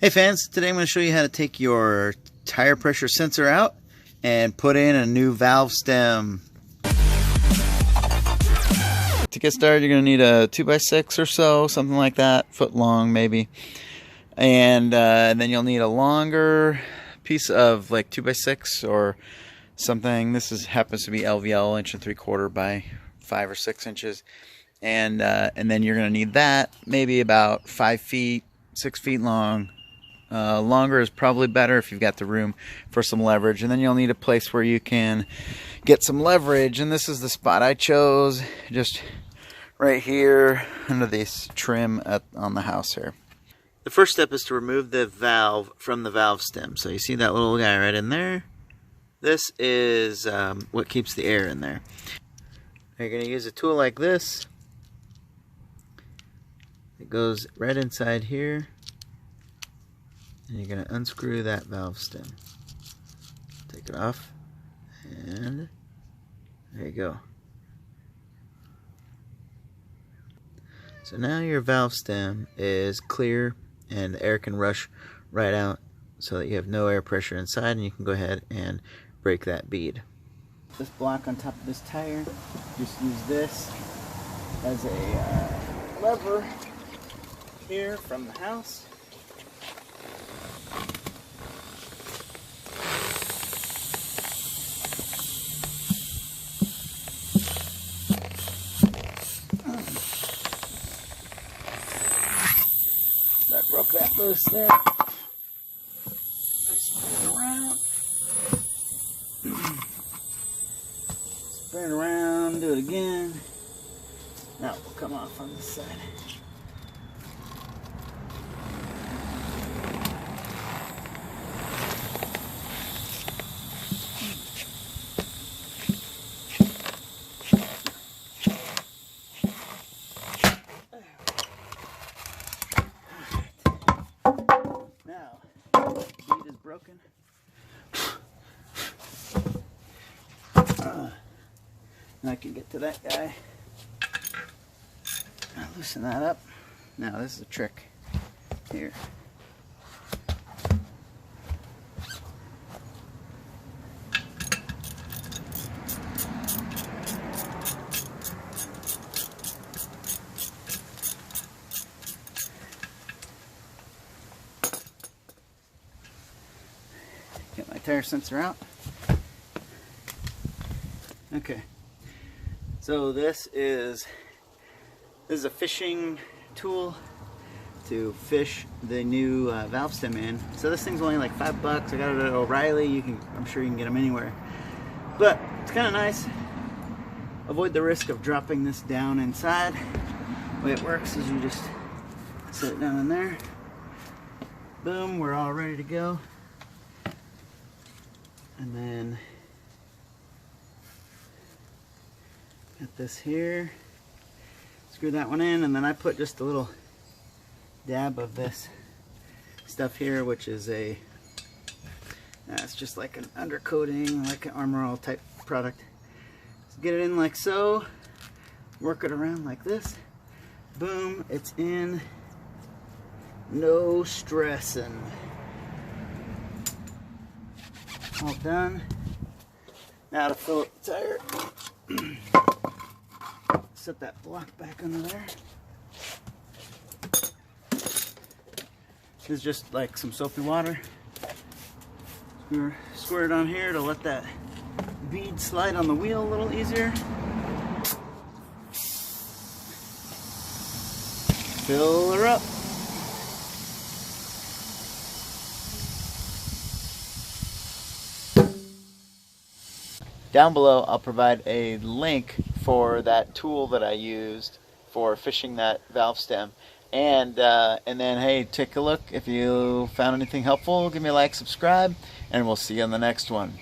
Hey fans, today I'm going to show you how to take your tire pressure sensor out and put in a new valve stem. To get started, you're going to need a 2x6 or so, something like that, foot long maybe. And then you'll need a longer piece of like 2x6 or something. This happens to be LVL 1 3/4 by 5 or 6 inches. And then you're going to need that, maybe about 5 feet, 6 feet long. Longer is probably better if you've got the room for some leverage. And then you'll need a place where you can get some leverage. And this is the spot I chose, just right here under this trim on the house here. The first step is to remove the valve from the valve stem. So you see that little guy right in there? This is what keeps the air in there. You're going to use a tool like this. It goes right inside here. And you're going to unscrew that valve stem. Take it off. And there you go. So now your valve stem is clear and the air can rush right out so that you have no air pressure inside, and you can go ahead and break that bead. This block on top of this tire, just use this as a lever here from the house. I broke that loose there. Spin it around. Spin it around, do it again. Now it will come off on this side. Bead is broken. Now I can get to that guy. I'll loosen that up. Now this is a trick here. Get my tire sensor out. Okay, so this is a fishing tool to fish the new valve stem in. So this thing's only like $5. I got it at O'Reilly. I'm sure you can get them anywhere. But it's kind of nice. Avoid the risk of dropping this down inside. The way it works is you just set it down in there. Boom, we're all ready to go. And then got this here, screw that one in, and then I put just a little dab of this stuff here, which is it's just like an undercoating, like an Armor All type product. So get it in like so, work it around like this, boom, it's in, no stressing. All done. Now to fill up the tire. Set that block back under there. This is just like some soapy water. Squirt it on here to let that bead slide on the wheel a little easier. Fill her up. Down below, I'll provide a link for that tool that I used for fishing that valve stem. And then, hey, take a look. If you found anything helpful, give me a like, subscribe, and we'll see you on the next one.